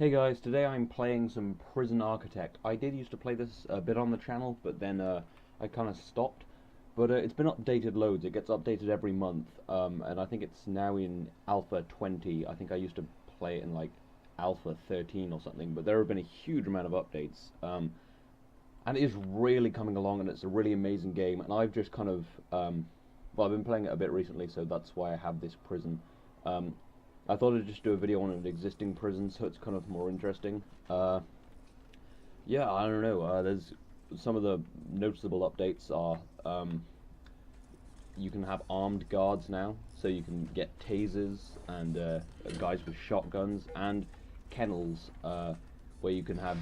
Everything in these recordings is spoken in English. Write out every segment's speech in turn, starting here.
Hey guys, today I'm playing some Prison Architect. I did used to play this a bit on the channel, but then I kind of stopped. But it's been updated loads. It gets updated every month, and I think it's now in Alpha 20. I think I used to play it in like Alpha 13 or something, but there have been a huge amount of updates. And it is really coming along, and it's a really amazing game. And I've just kind of, well, I've been playing it a bit recently, so that's why I have this prison. Um, I thought I'd just do a video on an existing prison, so it's kind of more interesting. Yeah, I don't know. There's some of the noticeable updates are you can have armed guards now, so you can get tasers and guys with shotguns and kennels, where you can have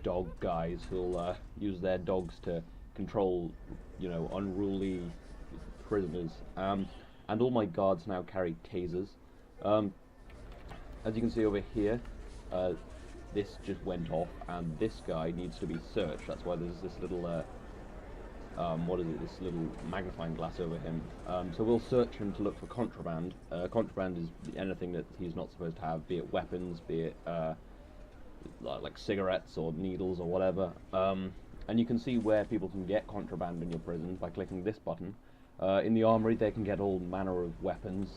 dog guys who'll use their dogs to control, unruly prisoners. And all my guards now carry tasers. Um, as you can see over here, uh, this just went off, and this guy needs to be searched. That's why there's this little what is it, this little magnifying glass over him. So we'll search him to look for contraband. Contraband is anything that he's not supposed to have, be it weapons, be it like cigarettes or needles or whatever. And you can see where people can get contraband in your prison by clicking this button. In the armory, they can get all manner of weapons.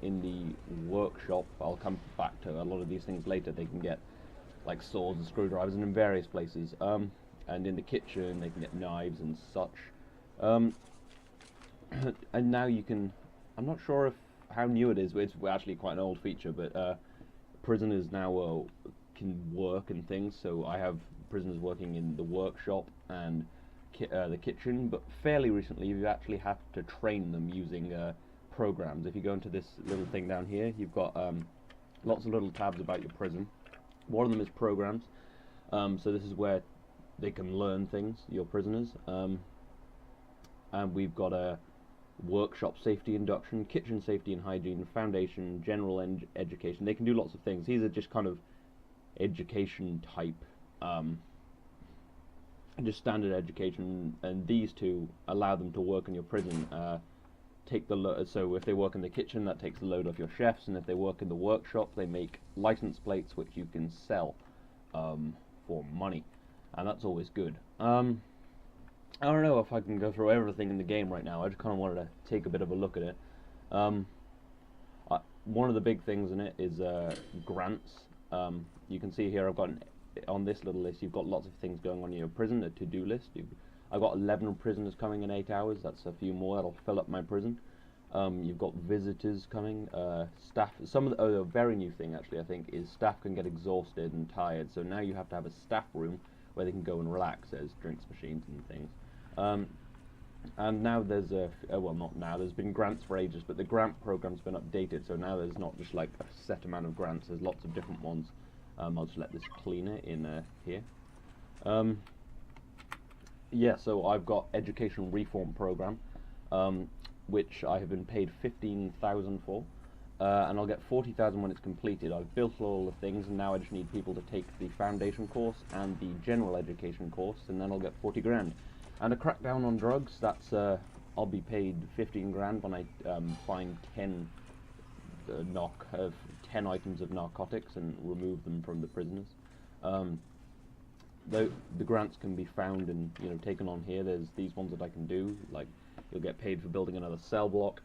In the workshop, I'll come back to a lot of these things later, they can get like swords and screwdrivers, and in various places. And in the kitchen, they can get knives and such. And now you can, I'm not sure how new it is, but it's actually quite an old feature, but prisoners now can work and things, so I have prisoners working in the workshop and the kitchen, but fairly recently you actually have to train them using programs. If you go into this little thing down here, you've got lots of little tabs about your prison. One of them is programs, so this is where they can learn things, your prisoners. And we've got a workshop safety induction, kitchen safety and hygiene, foundation, general education. They can do lots of things. These are just kind of education type, just standard education, and these two allow them to work in your prison. So if they work in the kitchen, that takes the load off your chefs, and if they work in the workshop, they make license plates which you can sell for money, and that's always good. I don't know if I can go through everything in the game right now. I just kind of wanted to take a bit of a look at it. One of the big things in it is grants. You can see here I've got on this little list, you've got lots of things going on in your prison, a to-do list. I've got 11 prisoners coming in 8 hours. That's a few more. That'll fill up my prison. You've got visitors coming, staff. A very new thing actually, I think, is staff can get exhausted and tired. So now you have to have a staff room where they can go and relax. There's drinks machines and things. And now there's well, not now, there's been grants for ages, but the grant program's been updated, so now there's not just like a set amount of grants, there's lots of different ones. I'll just let this cleaner in here. Yeah, so I've got education reform program, which I have been paid 15,000 for, and I'll get 40,000 when it's completed. I've built all the things, and now I just need people to take the foundation course and the general education course, and then I'll get 40 grand. And a crackdown on drugs, that's I'll be paid 15 grand when I find 10 items of narcotics and remove them from the prisoners. The grants can be found and taken on here. There's these ones that I can do, like you'll get paid for building another cell block.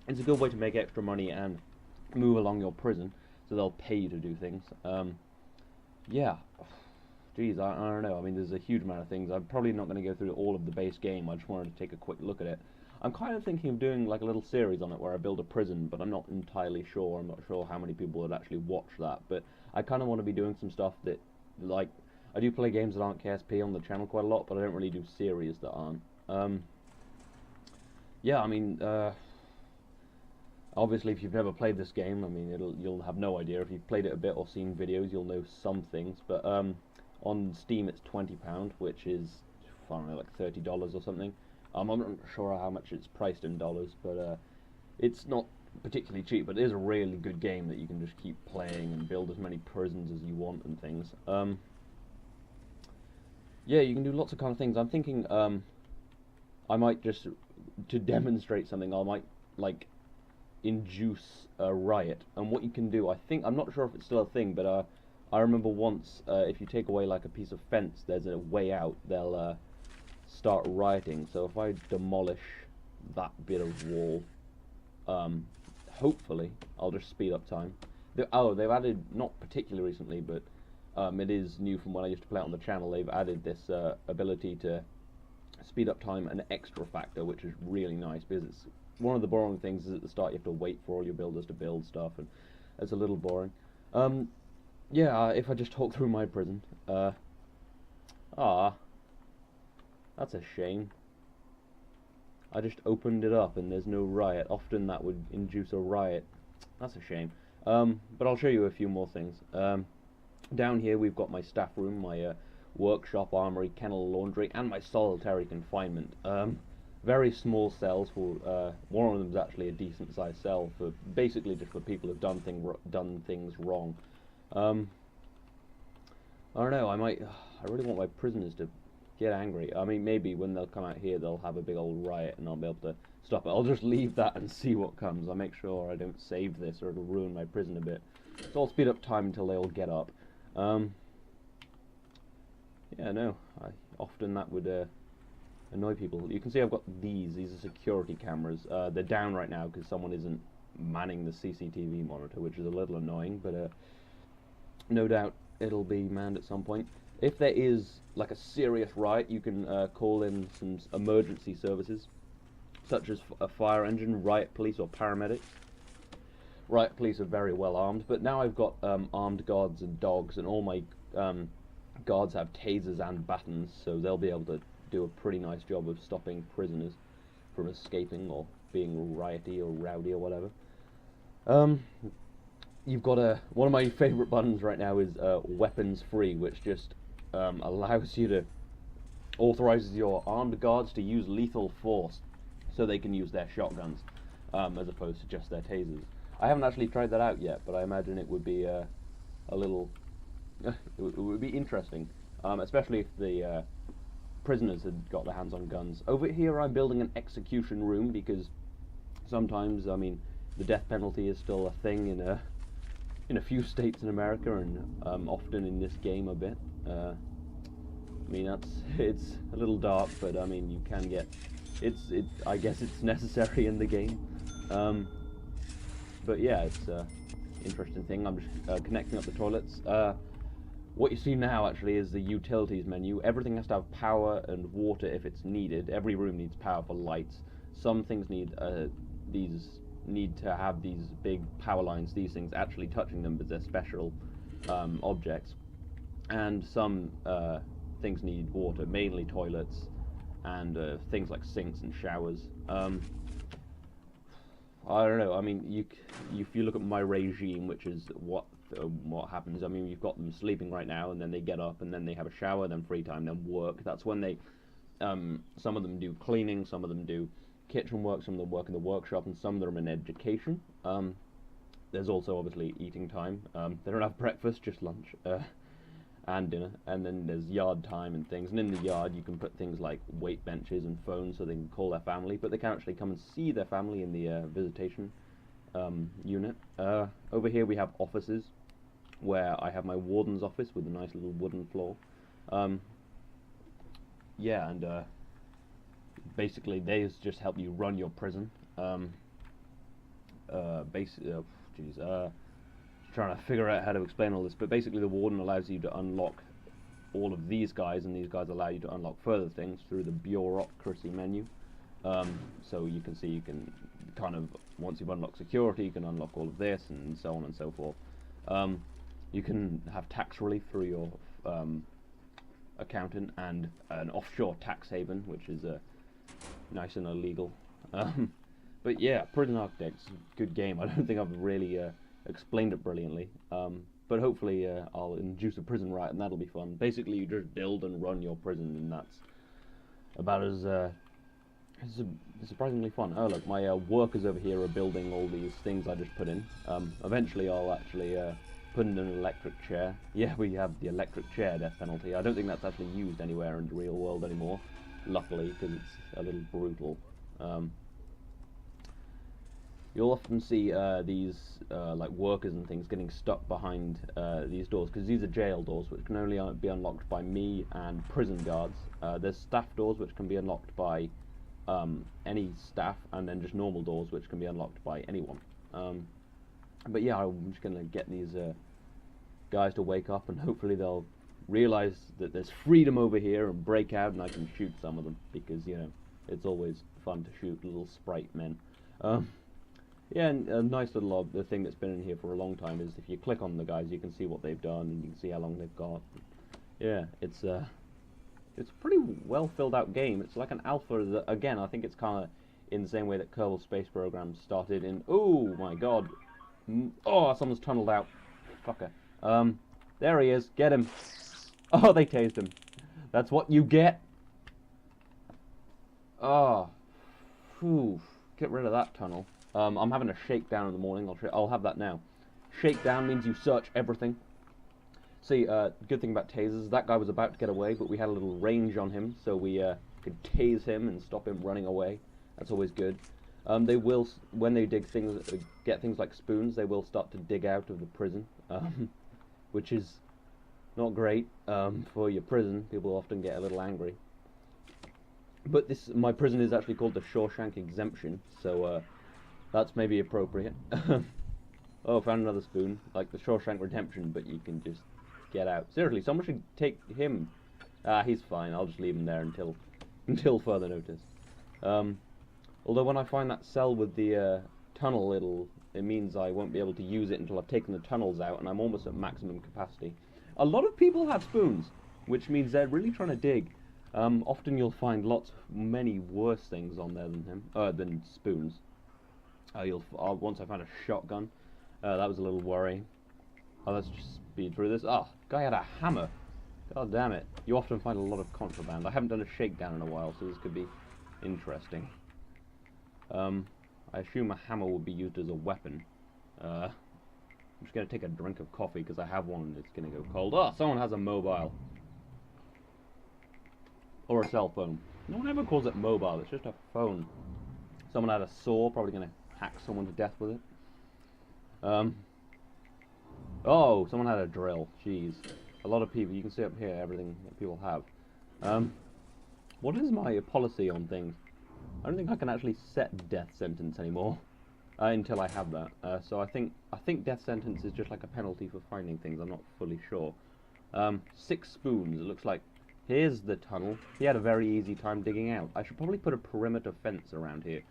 It's a good way to make extra money and move along your prison, so they'll pay you to do things. Yeah. Geez, I don't know. I mean, there's a huge amount of things. I'm probably not going to go through all of the base game. I just wanted to take a quick look at it. I'm kind of thinking of doing like a little series on it where I build a prison, but I'm not entirely sure. I'm not sure how many people would actually watch that. But I kind of want to be doing some stuff that, like, I do play games that aren't KSP on the channel quite a lot, but I don't really do series that aren't. Yeah, I mean, obviously, if you've never played this game, I mean, you'll have no idea. If you've played it a bit or seen videos, you'll know some things. But on Steam, it's £20, which is, I don't know, like $30 or something. I'm not sure how much it's priced in dollars, but it's not particularly cheap. But it is a really good game that you can just keep playing and build as many prisons as you want and things. Yeah, you can do lots of kind of things. I'm thinking I might just, to demonstrate something, I might like induce a riot. And what you can do, I'm not sure if it's still a thing, but I remember once, if you take away like a piece of fence, there's a way out. They'll start rioting. So if I demolish that bit of wall, hopefully I'll just speed up time. They've added, not particularly recently, but it is new from when I used to play it on the channel. They've added this ability to speed up time an extra factor, which is really nice, because it's one of the boring things is at the start you have to wait for all your builders to build stuff, and it's a little boring. Yeah, if I just talk through my prison, that's a shame. I just opened it up and there's no riot. Often that would induce a riot. That's a shame. But I'll show you a few more things. Down here we've got my staff room, my workshop, armory, kennel, laundry, and my solitary confinement. Very small cells. For one of them is actually a decent sized cell, for basically just for people who've done things wrong. I don't know. I really want my prisoners to get angry. I mean, maybe when they'll come out here, they'll have a big old riot, and I'll be able to stop it. I'll just leave that and see what comes. I'll make sure I don't save this, or it'll ruin my prison a bit. So I'll speed up time until they all get up. Yeah, no. Often that would annoy people. You can see I've got these. These are security cameras. They're down right now because someone isn't manning the CCTV monitor, which is a little annoying, but no doubt it'll be manned at some point. If there is like a serious riot, you can call in some emergency services, such as a fire engine, riot police, or paramedics. Riot police are very well armed, but now I've got armed guards and dogs, and all my guards have tasers and batons, so they'll be able to do a pretty nice job of stopping prisoners from escaping or being rioty or rowdy or whatever. You've got one of my favourite buttons right now is weapons free, which just allows you to authorizes your armed guards to use lethal force, so they can use their shotguns as opposed to just their tasers. I haven't actually tried that out yet, but I imagine it would be a little it would be interesting, especially if the prisoners had got their hands on guns. Over here I'm building an execution room, because sometimes, I mean, the death penalty is still a thing in a few states in America, and often in this game a bit. I mean, it's a little dark, but I mean, you can get I guess it's necessary in the game. But yeah, it's an interesting thing. I'm just connecting up the toilets. What you see now actually is the utilities menu. Everything has to have power and water if it's needed. Every room needs power for lights. Some things need to have these big power lines, these things actually touching them, but they're special objects. And some things need water, mainly toilets, and things like sinks and showers. I don't know. I mean, if you look at my regime, which is what happens. I mean, you've got them sleeping right now, and then they get up, and then they have a shower, then free time, then work. That's when they. Some of them do cleaning, some of them do kitchen work, some of them work in the workshop, and some of them in education. There's also obviously eating time. They don't have breakfast, just lunch and dinner. And then there's yard time and things. And in the yard you can put things like weight benches and phones so they can call their family, but they can actually come and see their family in the visitation unit. Over here we have offices, where I have my warden's office with a nice little wooden floor. Yeah, and basically they just help you run your prison. Trying to figure out how to explain all this, but basically the warden allows you to unlock all of these guys, and these guys allow you to unlock further things through the bureaucracy menu. So you can see you can kind of, once you've unlocked security, you can unlock all of this, and so on and so forth. You can have tax relief through your accountant, and an offshore tax haven, which is nice and illegal. But yeah, Prison Architect's a good game. I don't think I've really explained it brilliantly, but hopefully I'll induce a prison riot, and that'll be fun. Basically, you just build and run your prison, and that's about as surprisingly fun. Oh look, my workers over here are building all these things I just put in. Eventually I'll actually put in an electric chair. Yeah, we have the electric chair death penalty. I don't think that's actually used anywhere in the real world anymore, luckily, because it's a little brutal. you'll often see these like workers and things getting stuck behind these doors, because these are jail doors which can only be unlocked by me and prison guards. There's staff doors which can be unlocked by any staff, and then just normal doors which can be unlocked by anyone. But yeah, I'm just gonna get these guys to wake up, and hopefully they'll realize that there's freedom over here and break out, and I can shoot some of them, because you know it's always fun to shoot little sprite men. Yeah, and a nice little the thing that's been in here for a long time is if you click on the guys, you can see what they've done and you can see how long they've got. Yeah, it's a pretty well filled out game. It's like an alpha that, again, I think it's kind of in the same way that Kerbal Space Program started in. Oh my god! Oh, someone's tunneled out. Fucker. There he is. Get him. Oh, they tased him. That's what you get. Oh, phew. Get rid of that tunnel. I'm having a shakedown in the morning. I'll have that now. Shakedown means you search everything. See, good thing about tasers, that guy was about to get away, but we had a little range on him, so we could tase him and stop him running away. That's always good. They will, when they dig things, get things like spoons, they will start to dig out of the prison, which is not great for your prison. People often get a little angry. But my prison is actually called the Shawshank Exemption, so that's maybe appropriate. Oh, found another spoon, like the Shawshank Redemption, but you can just get out. Seriously, someone should take him. He's fine. I'll just leave him there until further notice. Although when I find that cell with the tunnel, it means I won't be able to use it until I've taken the tunnels out, and I'm almost at maximum capacity. A lot of people have spoons, which means they're really trying to dig. Often you'll find many worse things on there than spoons. Once I found a shotgun, that was a little worrying. Oh, let's just speed through this. Oh, guy had a hammer. God damn it. You often find a lot of contraband. I haven't done a shakedown in a while, so this could be interesting. I assume a hammer would be used as a weapon. I'm just going to take a drink of coffee because I have one and it's going to go cold. Oh, someone has a mobile. Or a cell phone. No one ever calls it mobile, it's just a phone. Someone had a saw, probably going to hack someone to death with it. Oh, someone had a drill. Jeez. A lot of people, you can see up here everything that people have. What is my policy on things? I don't think I can actually set death sentence anymore until I have that. So I think death sentence is just like a penalty for finding things. I'm not fully sure. 6 spoons. It looks like. Here's the tunnel. He had a very easy time digging out. I should probably put a perimeter fence around here.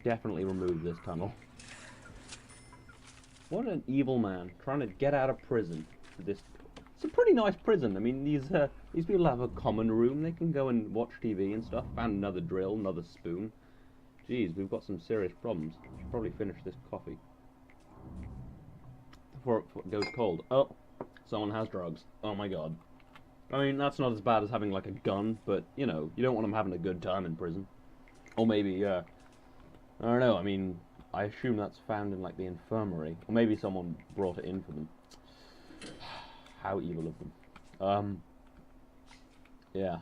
Definitely remove this tunnel. What an evil man trying to get out of prison. It's a pretty nice prison. I mean, these people have a common room. They can go and watch TV and stuff. Found another drill, another spoon. Jeez, we've got some serious problems. Should probably finish this coffee before it goes cold. Oh, someone has drugs. Oh my god. I mean, that's not as bad as having like a gun, but you know, you don't want them having a good time in prison. Or maybe, I don't know. I mean, I assume that's found in like the infirmary, or maybe someone brought it in for them. How evil of them. Yeah,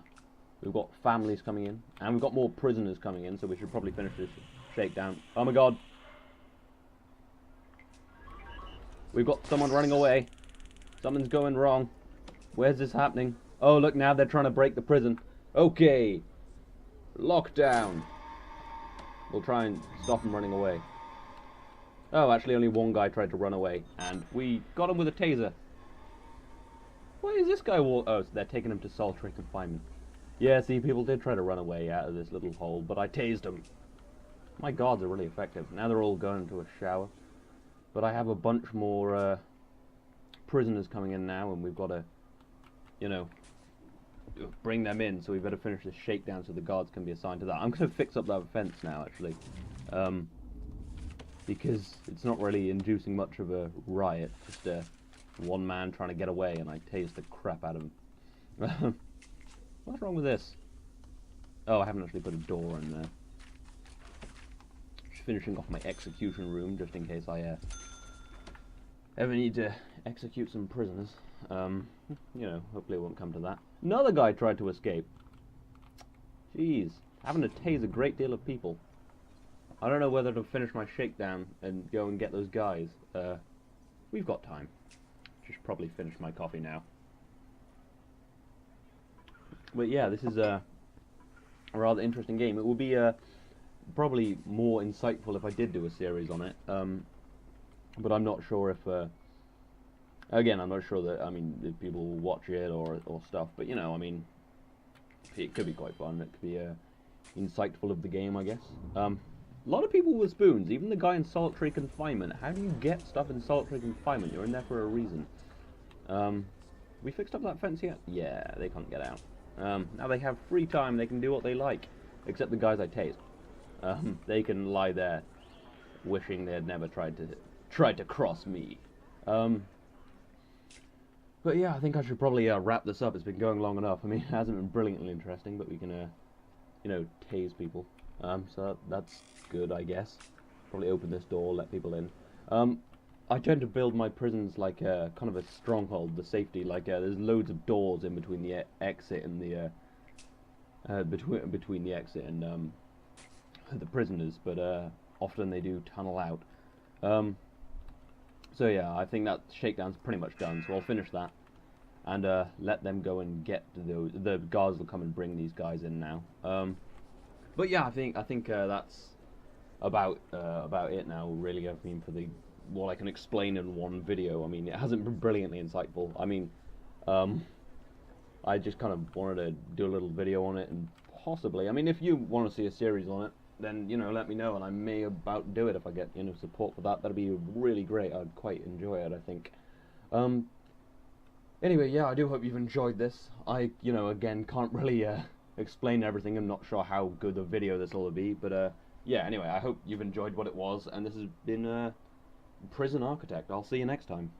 we've got families coming in, and we've got more prisoners coming in, so we should probably finish this shakedown. Oh my god. We've got someone running away. Something's going wrong. Where's this happening? Oh, look, now they're trying to break the prison. Okay. Lockdown. We'll try and stop them running away. Oh, actually only one guy tried to run away, and we got him with a taser. Why is this guy Oh, so they're taking him to solitary confinement. Yeah, see, people did try to run away out of this little hole, but I tased them. My guards are really effective. Now they're all going into a shower. But I have a bunch more prisoners coming in now, and we've got to, you know, bring them in, so we better finish this shakedown so the guards can be assigned to that. I'm going to fix up that fence now, actually. Because it's not really inducing much of a riot. Just one man trying to get away, and I tased the crap out of him. What's wrong with this? Oh, I haven't actually put a door in there. Just finishing off my execution room, just in case I ever need to execute some prisoners. You know, hopefully it won't come to that. Another guy tried to escape. Jeez, having to tase a great deal of people. I don't know whether to finish my shakedown and go and get those guys. We've got time. Just probably finish my coffee now. But yeah, this is a rather interesting game. It will be probably more insightful if I did do a series on it. But I'm not sure if... again, I'm not sure that, I mean, if people will watch it or stuff. But, you know, I mean, it could be quite fun. It could be insightful of the game, I guess. A lot of people with spoons, even the guy in solitary confinement. How do you get stuff in solitary confinement? You're in there for a reason. We fixed up that fence yet? Yeah, they can't get out. Now they have free time, they can do what they like. Except the guys I tased. They can lie there, wishing they had never tried to cross me. But yeah, I think I should probably wrap this up. It's been going long enough. I mean, it hasn't been brilliantly interesting, but we can, you know, tase people. So that's good, I guess. Probably open this door, let people in. I tend to build my prisons like kind of a stronghold, the safety. Like there's loads of doors in between the exit and the between the exit and the prisoners, but often they do tunnel out. So yeah, I think that shakedown's pretty much done. So I'll finish that and let them go and get the guards will come and bring these guys in now. But yeah, I think that's about it now. Really, I mean, for what I can explain in one video. I mean, it hasn't been brilliantly insightful. I mean, I just kind of wanted to do a little video on it, and possibly, I mean, if you want to see a series on it, then, you know, let me know, and I may about do it if I get, you know, support for that. That'd be really great. I'd quite enjoy it, I think. Anyway, yeah, I do hope you've enjoyed this. I, you know, again, can't really explain everything. I'm not sure how good a video this will be, but yeah, anyway, I hope you've enjoyed what it was, and this has been Prison Architect. I'll see you next time.